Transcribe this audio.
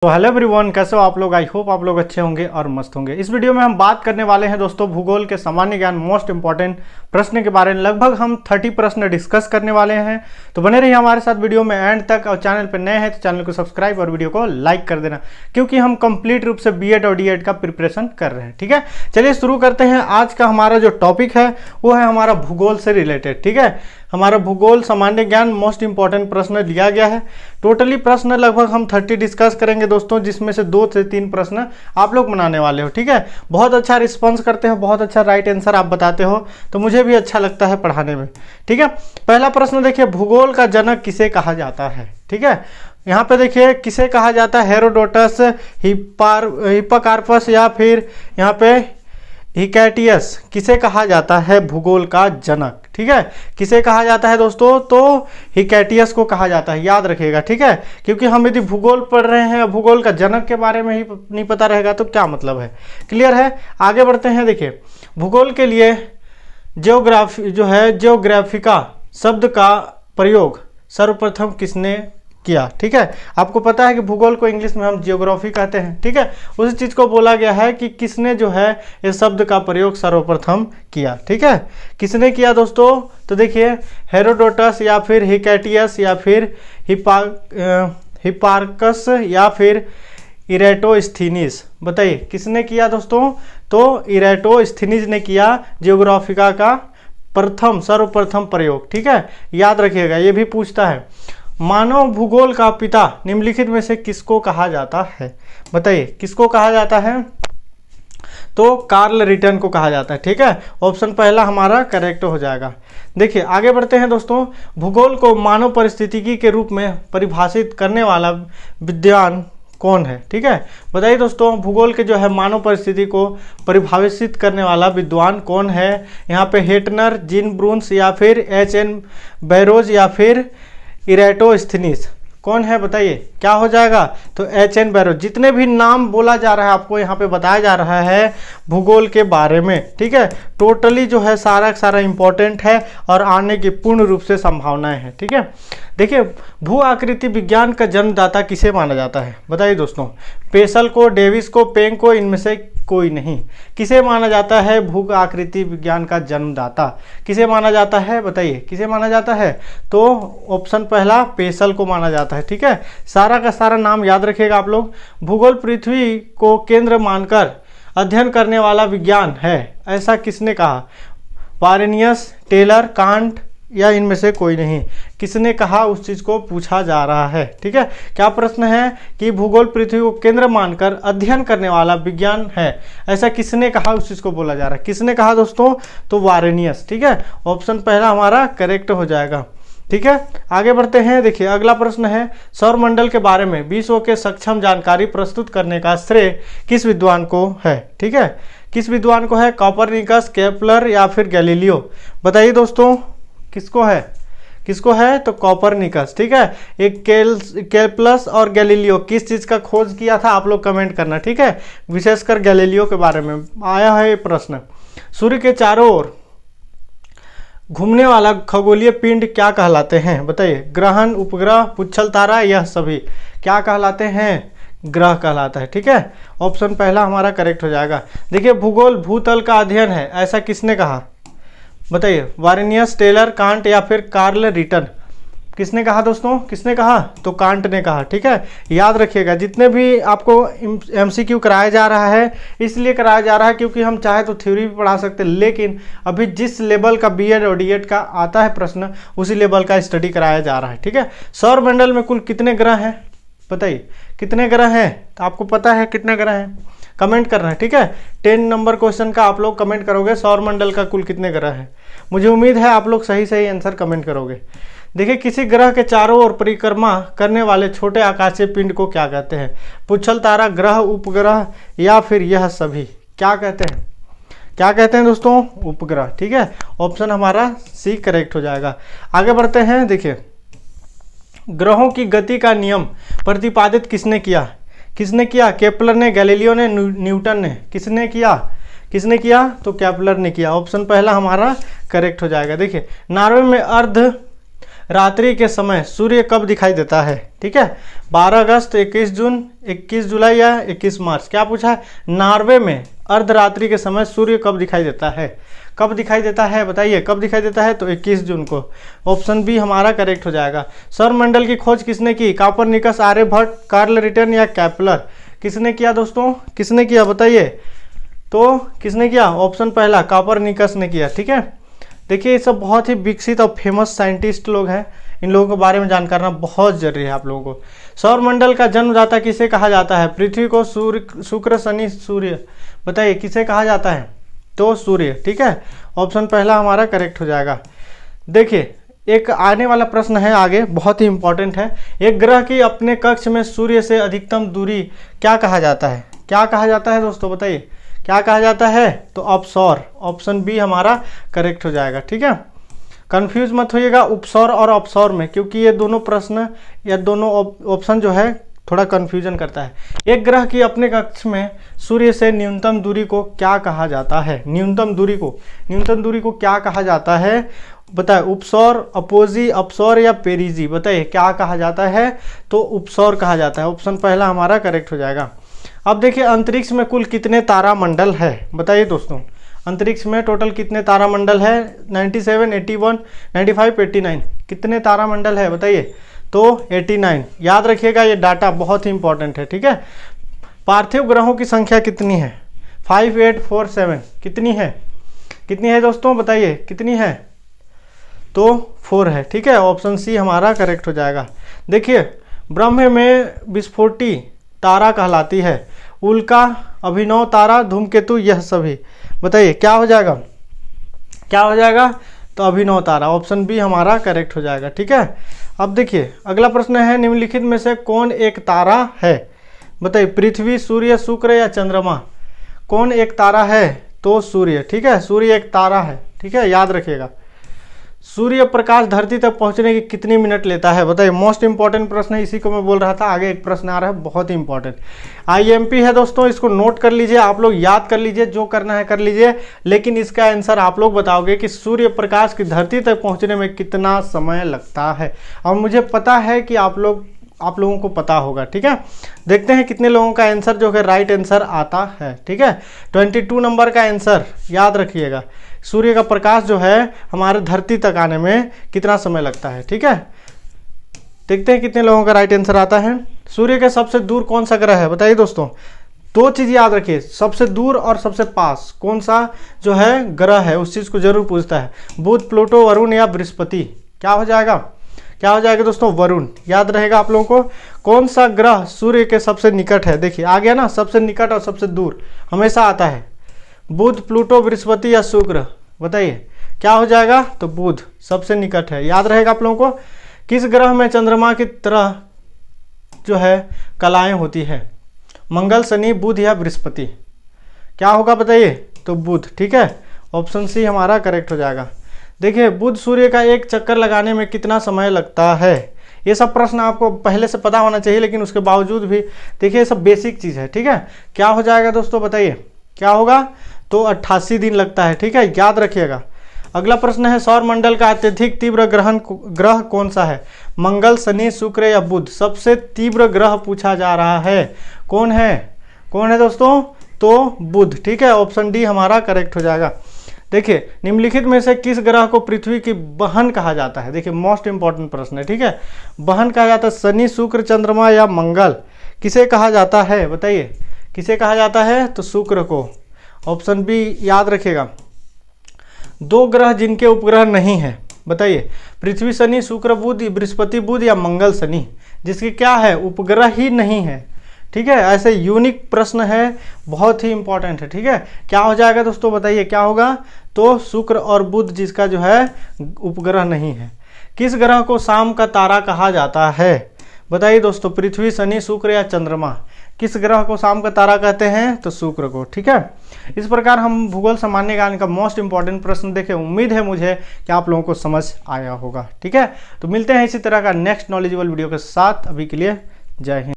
तो hello everyone, कैसे हो आप लोग। आई होप आप लोग अच्छे होंगे और मस्त होंगे। इस वीडियो में हम बात करने वाले हैं दोस्तों भूगोल के सामान्य ज्ञान मोस्ट इंपॉर्टेंट प्रश्न के बारे में। लगभग हम 30 प्रश्न डिस्कस करने वाले हैं, तो बने रहिए हमारे साथ वीडियो में एंड तक। और चैनल पर नए हैं तो चैनल को सब्सक्राइब और वीडियो को लाइक कर देना, क्योंकि हम कंप्लीट रूप से बीएड और डीएड का प्रिपरेशन कर रहे हैं। ठीक है, चलिए शुरू करते हैं। आज का हमारा जो टॉपिक है वो है हमारा भूगोल से रिलेटेड। ठीक है, हमारा भूगोल सामान्य ज्ञान मोस्ट इंपॉर्टेंट प्रश्न लिया गया है। टोटली प्रश्न लगभग हम 30 डिस्कस करेंगे दोस्तों, जिसमें से 2 से 3 प्रश्न आप लोग बनाने वाले हो। ठीक है, बहुत अच्छा रिस्पॉन्स करते हो, बहुत अच्छा राइट आंसर आप बताते हो, तो मुझे भी अच्छा लगता है पढ़ाने में। ठीक है, पहला प्रश्न देखिए, भूगोल का जनक किसे कहा जाता है। ठीक है, यहाँ पे देखिए किसे कहा जाता है, हेरोडोटस, हिप्पार्कस या फिर यहाँ पे हिकैटियस। किसे कहा जाता है भूगोल का जनक। ठीक है, किसे कहा जाता है दोस्तों, तो हिकैटियस को कहा जाता है, याद रखिएगा। ठीक है, क्योंकि हम यदि भूगोल पढ़ रहे हैं, भूगोल का जनक के बारे में ही नहीं पता रहेगा तो क्या मतलब है। क्लियर है, आगे बढ़ते हैं। देखिए भूगोल के लिए जियोग्राफी जो है, जियोग्राफिका शब्द का प्रयोग सर्वप्रथम किसने किया। ठीक है, आपको पता है कि भूगोल को इंग्लिश में हम जियोग्राफी कहते हैं। ठीक है, उसी चीज को बोला गया है कि किसने जो है इस शब्द का प्रयोग सर्वप्रथम किया। ठीक है, किसने किया दोस्तों, तो देखिए हेरोडोटस या फिर हिकैटियस या फिर हिप्पार्कस या फिर इरेटोस्थीनिस। बताइए किसने किया दोस्तों, तो इरेटोस्थीनिस ने किया जियोग्राफिका का सर्वप्रथम प्रयोग। ठीक है, याद रखिएगा, ये भी पूछता है। मानव भूगोल का पिता निम्नलिखित में से किसको कहा जाता है। बताइए किसको कहा जाता है, तो कार्ल रिटन को कहा जाता है। ठीक है, ऑप्शन पहला हमारा करेक्ट हो जाएगा। देखिए आगे बढ़ते हैं दोस्तों, भूगोल को मानव परिस्थितिकी के रूप में परिभाषित करने वाला विद्वान कौन है। ठीक है, बताइए दोस्तों भूगोल के जो है मानव परिस्थिति को परिभाषित करने वाला विद्वान कौन है। यहाँ पे हेटनर, जीन ब्रून्स या फिर एच.एन. बैरोज या फिर इरेटोस्थीनिस, कौन है बताइए, क्या हो जाएगा, तो एच.एन. बैरोज। जितने भी नाम बोला जा रहा है आपको यहाँ पे बताया जा रहा है भूगोल के बारे में। ठीक है, टोटली जो है सारा सारा इंपॉर्टेंट है और आने की पूर्ण रूप से संभावनाएं हैं। ठीक है, देखिए भू आकृति विज्ञान का जन्मदाता किसे माना जाता है। बताइए दोस्तों, पेसल को, डेविस को, पेंग को, इनमें से कोई नहीं। किसे माना जाता है भू आकृति विज्ञान का जन्मदाता, किसे माना जाता है, बताइए किसे माना जाता है, तो ऑप्शन पहला पेसल को माना जाता है। ठीक है, सारा का सारा नाम याद रखिएगा आप लोग। भूगोल पृथ्वी को केंद्र मानकर अध्ययन करने वाला विज्ञान है, ऐसा किसने कहा। वारेनियस, टेलर, कांट या इनमें से कोई नहीं। किसने कहा उस चीज को पूछा जा रहा है। ठीक है, क्या प्रश्न है कि भूगोल पृथ्वी को केंद्र मानकर अध्ययन करने वाला विज्ञान है, ऐसा किसने कहा उस चीज को बोला जा रहा है। किसने कहा दोस्तों, तो वारेनियस। ठीक है, ऑप्शन पहला हमारा करेक्ट हो जाएगा। ठीक है, आगे बढ़ते हैं। देखिए अगला प्रश्न है, सौरमंडल के बारे में विश्व के सक्षम जानकारी प्रस्तुत करने का श्रेय किस विद्वान को है। ठीक है, किस विद्वान को है, कोपरनिकस, केपलर या फिर गैलीलियो। बताइए दोस्तों किसको है, किसको है, तो कोपरनिकस। ठीक है, एक केपलस और गैलीलियो किस चीज का खोज किया था, आप लोग कमेंट करना। ठीक है, विशेषकर गैलीलियो के बारे में आया है ये प्रश्न। सूर्य के चारों ओर घूमने वाला खगोलीय पिंड क्या कहलाते हैं। बताइए, ग्रहण, उपग्रह, पुच्छल तारा, यह सभी क्या कहलाते हैं, ग्रह कहलाता है। ठीक है, ऑप्शन पहला हमारा करेक्ट हो जाएगा। देखिए भूगोल भूतल का अध्ययन है, ऐसा किसने कहा। बताइए, वारेनियस, टेलर, कांट या फिर कार्ल रिटन। किसने कहा दोस्तों, किसने कहा, तो कांट ने कहा। ठीक है, याद रखिएगा, जितने भी आपको एमसीक्यू कराया जा रहा है इसलिए कराया जा रहा है क्योंकि हम चाहे तो थ्योरी भी पढ़ा सकते हैं, लेकिन अभी जिस लेवल का बीएड और डीएड का आता है प्रश्न उसी लेवल का स्टडी कराया जा रहा है। ठीक है, सौरमंडल में कुल कितने ग्रह हैं, बताइए कितने ग्रह हैं, तो आपको पता है कितने ग्रह हैं, कमेंट करना है। ठीक है, 10 नंबर क्वेश्चन का आप लोग कमेंट करोगे, सौरमंडल का कुल कितने ग्रह हैं। मुझे उम्मीद है आप लोग सही सही आंसर कमेंट करोगे। देखिए किसी ग्रह के चारों ओर परिक्रमा करने वाले छोटे आकाशीय पिंड को क्या कहते हैं। पुच्छल तारा, ग्रह, उपग्रह या फिर यह सभी, क्या कहते हैं, क्या कहते हैं दोस्तों, उपग्रह। ठीक है, ऑप्शन हमारा सी करेक्ट हो जाएगा। आगे बढ़ते हैं। देखिए ग्रहों की गति का नियम प्रतिपादित किसने किया, किसने किया, केपलर ने, गैलीलियो ने, न्यूटन ने। किसने किया, किसने किया, तो केपलर ने किया। ऑप्शन पहला हमारा करेक्ट हो जाएगा। देखिए नॉर्वे में अर्ध रात्रि के समय सूर्य कब दिखाई देता है? ठीक है, 12 अगस्त, 21 जून, 21 जुलाई या 21 मार्च। क्या पूछा है? नॉर्वे में अर्धरात्रि के समय सूर्य कब दिखाई देता है? कब दिखाई देता है बताइए, कब दिखाई देता है? तो 21 जून को। ऑप्शन बी हमारा करेक्ट हो जाएगा। सौरमंडल की खोज किसने की? कॉपरनिकस, आर्यभट्ट, कार्ल रिटर्न या कैप्लर? किसने किया दोस्तों? किसने किया बताइए? तो किसने किया? ऑप्शन पहला, कॉपरनिकस ने किया। ठीक है, देखिए ये सब बहुत ही विकसित और फेमस साइंटिस्ट लोग हैं, इन लोगों के बारे में जान करना बहुत जरूरी है आप लोगों को। सौरमंडल का जन्मदाता किसे कहा जाता है? पृथ्वी को, सूर्य, शुक्र, शनि, सूर्य? बताइए किसे कहा जाता है? तो सूर्य। ठीक है, ऑप्शन पहला हमारा करेक्ट हो जाएगा। देखिए एक आने वाला प्रश्न है आगे, बहुत ही इंपॉर्टेंट है। एक ग्रह की अपने कक्ष में सूर्य से अधिकतम दूरी क्या कहा जाता है? क्या कहा जाता है दोस्तों बताइए, क्या कहा जाता है? तो अपसौर। ऑप्शन बी हमारा करेक्ट हो जाएगा। ठीक है, कंफ्यूज मत होइएगा उपसौर और अपसौर में, क्योंकि ये दोनों प्रश्न या दोनों ऑप्शन जो है थोड़ा कंफ्यूजन करता है। एक ग्रह की अपने कक्ष में सूर्य से न्यूनतम दूरी को क्या कहा जाता है? न्यूनतम दूरी को क्या कहा जाता है? बताए, उपसौर, अपोजी, अपसौर या पेरिजी? बताइए क्या कहा जाता है? तो उपसौर कहा जाता है। ऑप्शन पहला हमारा करेक्ट हो जाएगा। अब देखिए अंतरिक्ष में कुल कितने तारामंडल है? बताइए दोस्तों, अंतरिक्ष में टोटल कितने तारामंडल है? 97, 81, 95, 89? कितने तारामंडल है बताइए? तो 89। याद रखिएगा ये डाटा बहुत ही इंपॉर्टेंट है। ठीक है, पार्थिव ग्रहों की संख्या कितनी है? 5847। कितनी है? कितनी है दोस्तों बताइए, कितनी है? तो 4 है। ठीक है, ऑप्शन सी हमारा करेक्ट हो जाएगा। देखिए ब्रह्म में विस्फोटी तारा कहलाती है, उल्का, अभिनव तारा, धूमकेतु, यह सभी? बताइए क्या हो जाएगा? क्या हो जाएगा? तो अभिनव तारा। ऑप्शन बी हमारा करेक्ट हो जाएगा। ठीक है, अब देखिए अगला प्रश्न है, निम्नलिखित में से कौन एक तारा है? बताइए, पृथ्वी, सूर्य, शुक्र या चंद्रमा? कौन एक तारा है? तो सूर्य। ठीक है, सूर्य एक तारा है। ठीक है, याद रखिएगा। सूर्य प्रकाश धरती तक पहुंचने की कितनी मिनट लेता है? बताइए, मोस्ट इंपॉर्टेंट प्रश्न है, इसी को मैं बोल रहा था। आगे एक प्रश्न आ रहा है बहुत ही इंपॉर्टेंट, आईएमपी है दोस्तों, इसको नोट कर लीजिए, आप लोग याद कर लीजिए, जो करना है कर लीजिए, लेकिन इसका आंसर आप लोग बताओगे कि सूर्य प्रकाश की धरती तक पहुंचने में कितना समय लगता है। और मुझे पता है कि आप लोगों को पता होगा। ठीक है, देखते हैं कितने लोगों का आंसर जो है राइट आंसर आता है। ठीक है, 22 नंबर का आंसर याद रखिएगा। सूर्य का प्रकाश जो है हमारे धरती तक आने में कितना समय लगता है? ठीक है, देखते हैं कितने लोगों का राइट आंसर आता है। सूर्य के सबसे दूर कौन सा ग्रह है? बताइए दोस्तों, 2 चीज याद रखिए, सबसे दूर और सबसे पास कौन सा जो है ग्रह है, उस चीज को जरूर पूछता है। बुध, प्लूटो, वरुण या बृहस्पति? क्या हो जाएगा? क्या हो जाएगा दोस्तों? वरुण। याद रहेगा आप लोगों को। कौन सा ग्रह सूर्य के सबसे निकट है? देखिए आ गया ना, सबसे निकट और सबसे दूर हमेशा आता है। बुध, प्लूटो, बृहस्पति या शुक्र? बताइए क्या हो जाएगा? तो बुध सबसे निकट है। याद रहेगा आप लोगों को। किस ग्रह में चंद्रमा की तरह जो है कलाएं होती है? मंगल, शनि, बुध या बृहस्पति? क्या होगा बताइए? तो बुध। ठीक है, ऑप्शन सी हमारा करेक्ट हो जाएगा। देखिए बुध सूर्य का एक चक्कर लगाने में कितना समय लगता है? ये सब प्रश्न आपको पहले से पता होना चाहिए, लेकिन उसके बावजूद भी देखिए ये सब बेसिक चीज़ है। ठीक है, क्या हो जाएगा दोस्तों बताइए, क्या होगा? तो 88 दिन लगता है। ठीक है, याद रखिएगा। अगला प्रश्न है, सौरमंडल का अत्यधिक तीव्र ग्रह कौन सा है? मंगल, शनि, शुक्र या बुध? सबसे तीव्र ग्रह पूछा जा रहा है, कौन है? कौन है दोस्तों? तो बुध। ठीक है, ऑप्शन डी हमारा करेक्ट हो जाएगा। देखिए निम्नलिखित में से किस ग्रह को पृथ्वी की बहन कहा जाता है? देखिए मोस्ट इंपॉर्टेंट प्रश्न है। ठीक है, बहन कहा जाता है शनि, शुक्र, चंद्रमा या मंगल? किसे कहा जाता है बताइए, किसे कहा जाता है? तो शुक्र को। ऑप्शन बी याद रखिएगा। 2 ग्रह जिनके उपग्रह नहीं है, बताइए, पृथ्वी, शनि, शुक्र, बुध, बृहस्पति, बुध या मंगल, शनि? जिसकी क्या है? उपग्रह ही नहीं है। ठीक है, ऐसे यूनिक प्रश्न है, बहुत ही इंपॉर्टेंट है। ठीक है, क्या हो जाएगा दोस्तों बताइए, क्या होगा? तो शुक्र और बुध जिसका जो है उपग्रह नहीं है। किस ग्रह को शाम का तारा कहा जाता है? बताइए दोस्तों, पृथ्वी, शनि, शुक्र या चंद्रमा? किस ग्रह को शाम का तारा कहते हैं? तो शुक्र को। ठीक है, इस प्रकार हम भूगोल सामान्य ज्ञान का मोस्ट इंपॉर्टेंट प्रश्न देखें। उम्मीद है मुझे कि आप लोगों को समझ आया होगा। ठीक है, तो मिलते हैं इसी तरह का नेक्स्ट नॉलेजेबल वीडियो के साथ। अभी के लिए जय हिंद।